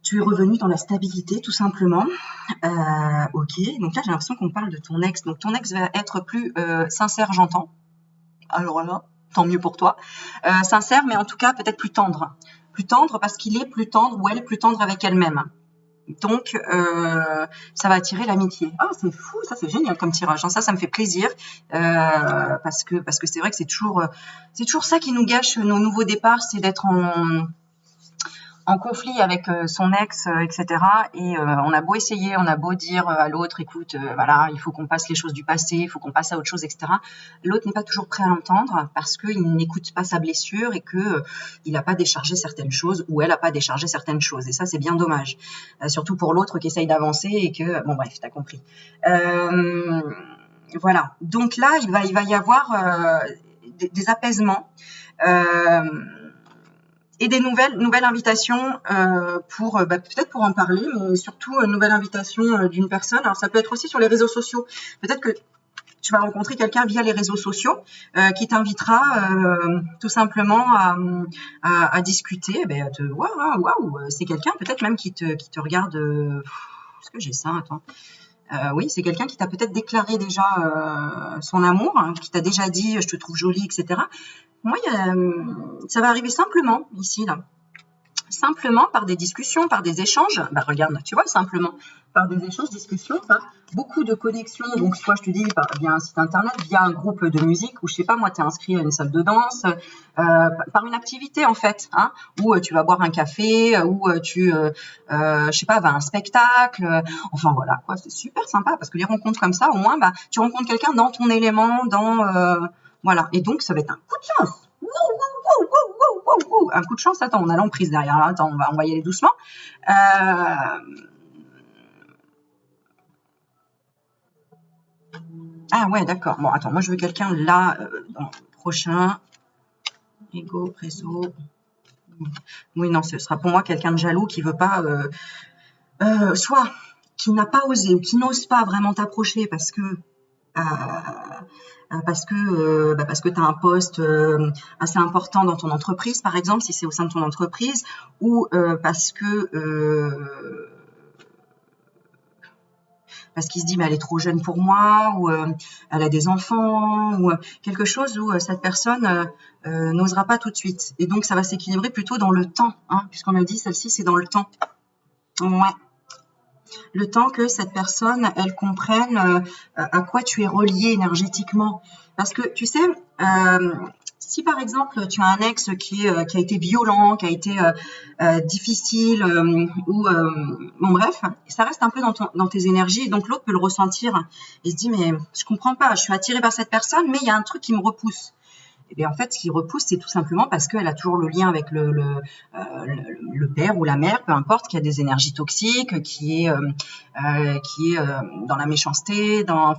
tu es revenu dans la stabilité, tout simplement. Ok, donc là, j'ai l'impression qu'on parle de ton ex. Donc, ton ex va être plus sincère, j'entends. Alors là, tant mieux pour toi. Sincère, mais en tout cas, peut-être plus tendre. Plus tendre parce qu'il est plus tendre ou elle est plus tendre avec elle-même. Donc, ça va attirer l'amitié. Ah, c'est fou, ça c'est génial comme tirage. Hein. Ça me fait plaisir parce que c'est vrai que c'est toujours ça qui nous gâche nos nouveaux départs, c'est d'être en conflit avec son ex, etc. Et on a beau essayer, on a beau dire à l'autre, écoute, voilà, il faut qu'on passe les choses du passé, il faut qu'on passe à autre chose, etc. L'autre n'est pas toujours prêt à l'entendre parce qu'il n'écoute pas sa blessure et que il n'a pas déchargé certaines choses ou elle n'a pas déchargé certaines choses. Et ça, c'est bien dommage. Surtout pour l'autre qui essaye d'avancer et que, bon bref, t'as compris. Voilà. Donc là, il va y avoir des apaisements. Et des nouvelles invitations pour peut-être pour en parler, mais surtout une nouvelle invitation d'une personne. Alors ça peut être aussi sur les réseaux sociaux. Peut-être que tu vas rencontrer quelqu'un via les réseaux sociaux qui t'invitera tout simplement à discuter. Eh ben, waouh, c'est quelqu'un peut-être même qui te regarde. Est-ce que j'ai ça? Attends. Oui, c'est quelqu'un qui t'a peut-être déclaré déjà son amour, hein, qui t'a déjà dit je te trouve jolie, etc. Moi, ça va arriver simplement ici, là. Simplement par des discussions, par des échanges. Bah, regarde, tu vois, simplement par des échanges, discussions, par beaucoup de connexions. Donc, soit je te dis via un site internet, via un groupe de musique, ou je sais pas, moi, tu es inscrit à une salle de danse, par une activité en fait, hein, où tu vas boire un café, où je sais pas, vas à un spectacle. Enfin voilà, quoi, c'est super sympa parce que les rencontres comme ça, au moins, bah, tu rencontres quelqu'un dans ton élément, voilà. Et donc, ça va être un coup de chance. Un coup de chance. Attends, on a l'emprise derrière. Là. Attends, on va y aller doucement. Ah ouais, d'accord. Bon, attends, moi je veux quelqu'un là, dans le prochain. Ego, réseau. Oui, non, ce sera pour moi quelqu'un de jaloux qui veut pas, soit qui n'a pas osé ou qui n'ose pas vraiment t'approcher parce que tu as un poste assez important dans ton entreprise, par exemple, si c'est au sein de ton entreprise, ou parce qu'il se dit mais elle est trop jeune pour moi, ou elle a des enfants, ou quelque chose où cette personne n'osera pas tout de suite. Et donc ça va s'équilibrer plutôt dans le temps, hein, puisqu'on a dit celle-ci c'est dans le temps. Ouais. Le temps que cette personne, elle comprenne à quoi tu es relié énergétiquement. Parce que, tu sais, si par exemple, tu as un ex qui a été violent, qui a été difficile, bon bref, ça reste un peu dans tes énergies, et donc l'autre peut le ressentir et se dit, mais je comprends pas, je suis attirée par cette personne, mais il y a un truc qui me repousse. Et bien, en fait, ce qui repousse, c'est tout simplement parce qu'elle a toujours le lien avec le père ou la mère, peu importe, qui a des énergies toxiques, qui est dans la méchanceté, dans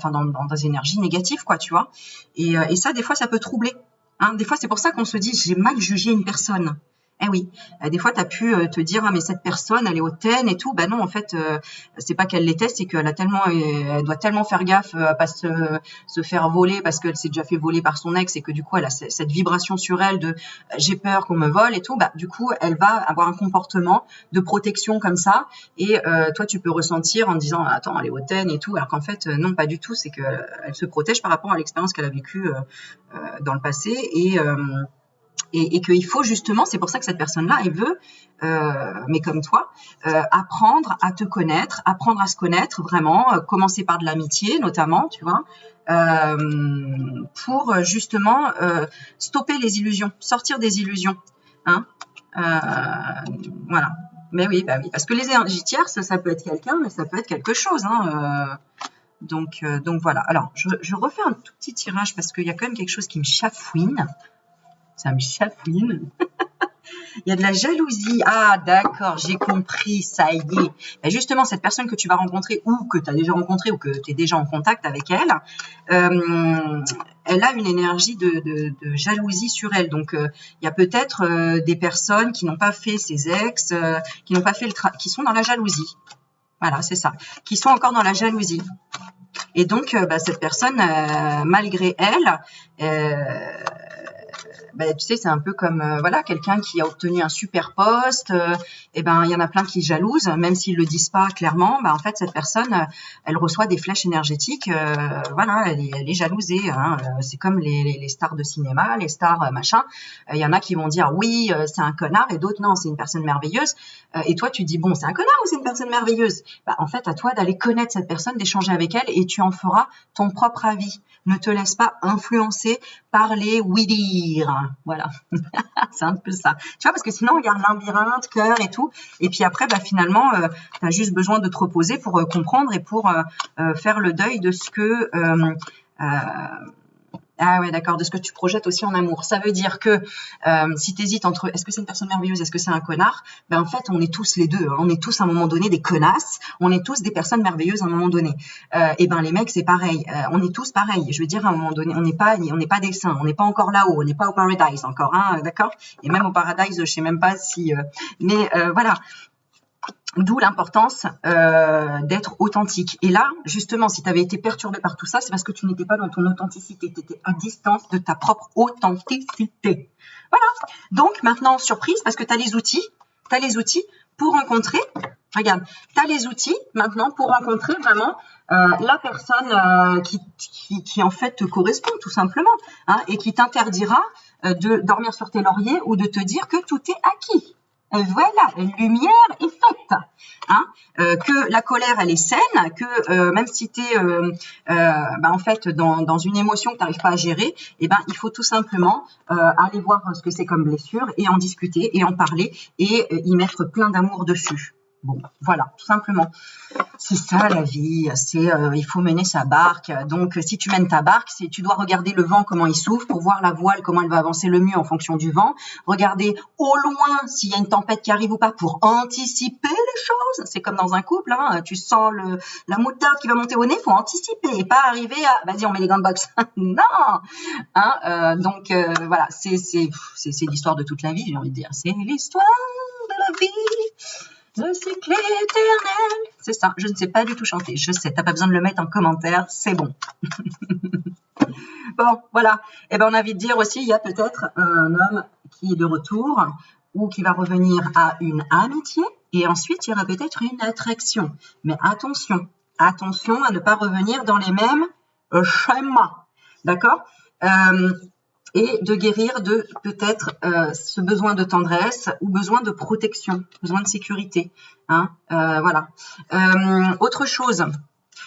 des énergies négatives, quoi, tu vois. Et ça, des fois, ça peut troubler. Hein. Des fois, c'est pour ça qu'on se dit, j'ai mal jugé une personne. Eh oui, des fois, tu as pu te dire, ah, mais cette personne, elle est hautaine et tout. Ben non, en fait, c'est pas qu'elle l'était, c'est qu'elle elle doit tellement faire gaffe à pas se faire voler parce qu'elle s'est déjà fait voler par son ex et que du coup, elle a cette vibration sur elle de j'ai peur qu'on me vole et tout. Bah, du coup, elle va avoir un comportement de protection comme ça. Et toi, tu peux ressentir en disant, attends, elle est hautaine et tout. Alors qu'en fait, non, pas du tout. C'est qu'elle se protège par rapport à l'expérience qu'elle a vécue dans le passé. Et qu'il faut justement, c'est pour ça que cette personne-là, elle veut, mais comme toi, apprendre à te connaître, apprendre à se connaître vraiment, commencer par de l'amitié notamment, tu vois, pour justement stopper les illusions, sortir des illusions. Hein, voilà. Mais oui, bah oui, parce que les énergies tierces, ça peut être quelqu'un, mais ça peut être quelque chose. Hein, donc voilà. Alors, je refais un tout petit tirage parce qu'il y a quand même quelque chose qui me chafouine. Ça me chafouine. Il y a de la jalousie. Ah, d'accord, j'ai compris, ça y est. Et justement, cette personne que tu vas rencontrer ou que tu as déjà rencontrée ou que tu es déjà en contact avec elle, elle a une énergie de jalousie sur elle. Donc, il y a peut-être des personnes qui n'ont pas fait ses ex, qui n'ont pas fait qui sont dans la jalousie. Voilà, c'est ça. Qui sont encore dans la jalousie. Et donc, cette personne, malgré elle, tu sais, c'est un peu comme voilà, quelqu'un qui a obtenu un super poste, et ben il y en a plein qui jalousent, même s'ils le disent pas clairement. En fait, cette personne, elle reçoit des flèches énergétiques. Voilà, elle est jalousée. Hein. C'est comme les stars de cinéma, les stars machin. Il y en a qui vont dire oui, c'est un connard, et d'autres non, c'est une personne merveilleuse. Et toi, tu dis bon, c'est un connard ou c'est une personne merveilleuse? En fait, à toi d'aller connaître cette personne, d'échanger avec elle, et tu en feras ton propre avis. Ne te laisse pas influencer par les oui-dire. Voilà, c'est un peu ça. Tu vois, parce que sinon, il y a un labyrinthe, cœur et tout. Et puis après, finalement, tu as juste besoin de te reposer pour comprendre et pour faire le deuil de ce que... Ah ouais, d'accord, de ce que tu projettes aussi en amour. Ça veut dire que si tu hésites entre est-ce que c'est une personne merveilleuse, est-ce que c'est un connard, en fait, on est tous les deux. Hein. On est tous à un moment donné des connasses, on est tous des personnes merveilleuses à un moment donné. Les mecs, c'est pareil. On est tous pareils. Je veux dire, à un moment donné, on n'est pas des saints, on n'est pas encore là-haut, on n'est pas au paradise encore, hein, d'accord? Et même au paradise, je sais même pas si... voilà. D'où l'importance d'être authentique. Et là, justement, si tu avais été perturbé par tout ça, c'est parce que tu n'étais pas dans ton authenticité. Tu étais à distance de ta propre authenticité. Voilà. Donc, maintenant, surprise, parce que tu as les outils. Tu as les outils pour rencontrer. Regarde, tu as les outils maintenant pour rencontrer vraiment la personne qui en fait te correspond, tout simplement. Hein, et qui t'interdira de dormir sur tes lauriers ou de te dire que tout est acquis. Voilà, une lumière est faite. Hein, que la colère, elle est saine, que même si tu es en fait dans une émotion que tu n'arrives pas à gérer, eh ben, il faut tout simplement aller voir ce que c'est comme blessure et en discuter et en parler et y mettre plein d'amour dessus. Bon, voilà, tout simplement. C'est ça la vie, c'est il faut mener sa barque. Donc si tu mènes ta barque, tu dois regarder le vent comment il souffle pour voir la voile comment elle va avancer le mieux en fonction du vent. Regarder au loin s'il y a une tempête qui arrive ou pas pour anticiper les choses. C'est comme dans un couple, hein, tu sens la moutarde qui va monter au nez, faut anticiper et pas arriver à vas-y on met les gants de boxe. Non, hein, donc voilà, c'est l'histoire de toute la vie, j'ai envie de dire, c'est l'histoire de la vie. Le cycle éternel. C'est ça, je ne sais pas du tout chanter. Je sais, t'as pas besoin de le mettre en commentaire, c'est bon. Bon, voilà. Et ben, on a envie de dire aussi, il y a peut-être un homme qui est de retour ou qui va revenir à une amitié et ensuite il y aura peut-être une attraction. Mais attention à ne pas revenir dans les mêmes schémas. D'accord ? Et de guérir de peut-être ce besoin de tendresse ou besoin de protection, besoin de sécurité. Hein, voilà. Autre chose,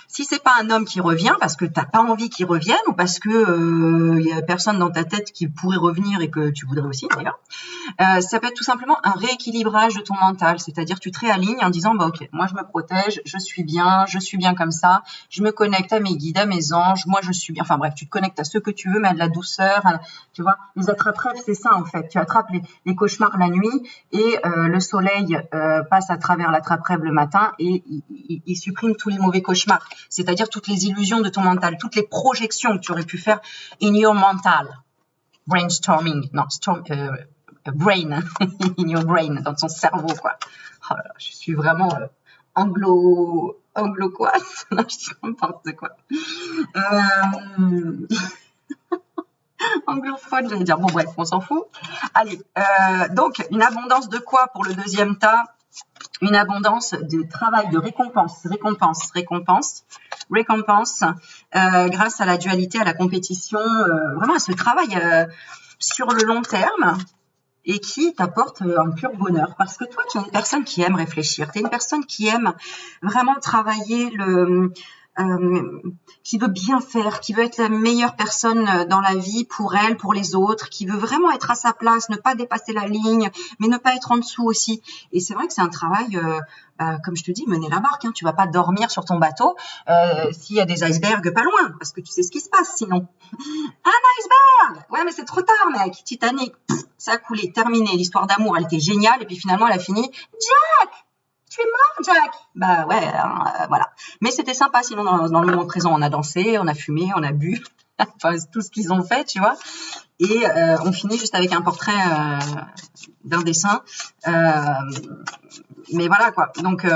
si c'est pas un homme qui revient parce que t'as pas envie qu'il revienne ou parce que y a personne dans ta tête qui pourrait revenir et que tu voudrais aussi d'ailleurs, ça peut être tout simplement un rééquilibrage de ton mental, c'est-à-dire tu te réalignes en disant bah ok, moi je me protège, je suis bien comme ça, je me connecte à mes guides, à mes anges, moi je suis bien, enfin bref, tu te connectes à ce que tu veux, mais à de la douceur, tu vois, les attrape-rêves c'est ça en fait, tu attrapes les cauchemars la nuit et le soleil passe à travers l'attrape-rêve le matin et il supprime tous les mauvais cauchemars, c'est-à-dire toutes les illusions de ton mental, toutes les projections que tu aurais pu faire in your mental. Brainstorming, non, brain, in your brain, dans ton cerveau, quoi. Oh là là, je suis vraiment anglo quoi. Non, je dis n'importe quoi. Anglophone, j'allais dire. Bon, bref, on s'en fout. Allez, donc, une abondance de quoi pour le deuxième tas? Une abondance de travail, de récompense, grâce à la dualité, à la compétition, vraiment à ce travail sur le long terme et qui t'apporte un pur bonheur. Parce que toi, tu es une personne qui aime réfléchir, tu es une personne qui aime vraiment travailler qui veut bien faire, qui veut être la meilleure personne dans la vie pour elle, pour les autres, qui veut vraiment être à sa place, ne pas dépasser la ligne, mais ne pas être en dessous aussi. Et c'est vrai que c'est un travail, comme je te dis, mener la barque. Hein. Tu vas pas dormir sur ton bateau s'il y a des icebergs pas loin, parce que tu sais ce qui se passe sinon. Un iceberg! Ouais, mais c'est trop tard, mec. Titanic, ça a coulé, terminé. L'histoire d'amour, elle était géniale, et puis finalement, elle a fini. Jack! Tu es mort, Jack. Bah ouais, voilà. Mais c'était sympa, sinon dans le moment présent, on a dansé, on a fumé, on a bu, enfin tout ce qu'ils ont fait, tu vois. Et on finit juste avec un portrait d'un dessin. Mais voilà quoi. Donc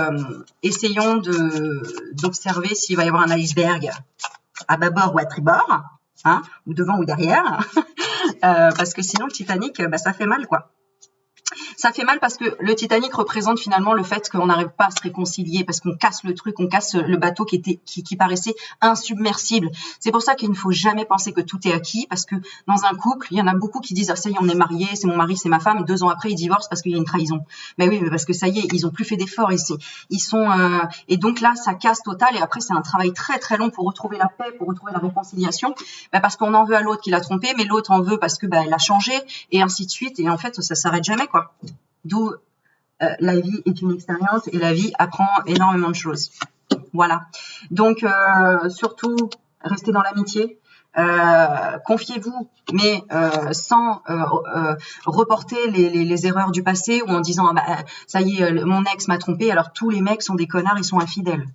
essayons d'observer s'il va y avoir un iceberg à bâbord ou à tribord, hein, ou devant ou derrière, parce que sinon le Titanic, bah, ça fait mal quoi. Ça fait mal parce que le Titanic représente finalement le fait qu'on n'arrive pas à se réconcilier parce qu'on casse le truc, on casse le bateau qui paraissait insubmersible. C'est pour ça qu'il ne faut jamais penser que tout est acquis parce que dans un couple, il y en a beaucoup qui disent ah ça y est on est mariés, c'est mon mari, c'est ma femme. 2 ans après ils divorcent parce qu'il y a une trahison. Mais oui, mais parce que ça y est, ils ont plus fait d'efforts ici. Ils sont et donc là ça casse total et après c'est un travail très très long pour retrouver la paix, pour retrouver la réconciliation. Parce qu'on en veut à l'autre qui l'a trompé, mais l'autre en veut parce que elle a changé et ainsi de suite et en fait ça s'arrête jamais quoi. D'où la vie est une expérience et la vie apprend énormément de choses. Voilà. Donc, surtout, restez dans l'amitié. Confiez-vous, mais sans reporter les erreurs du passé ou en disant ah bah, ça y est, mon ex m'a trompé, alors tous les mecs sont des connards, ils sont infidèles.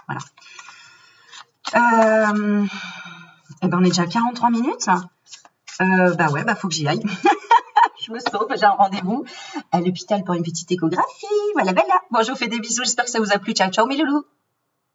Voilà. Et ben on est déjà à 43 minutes. Bah ouais, bah faut que j'y aille. je me sauve, j'ai un rendez-vous à l'hôpital pour une petite échographie. Voilà. Bon, je vous fais des bisous, j'espère que ça vous a plu. Ciao, ciao mes loulous.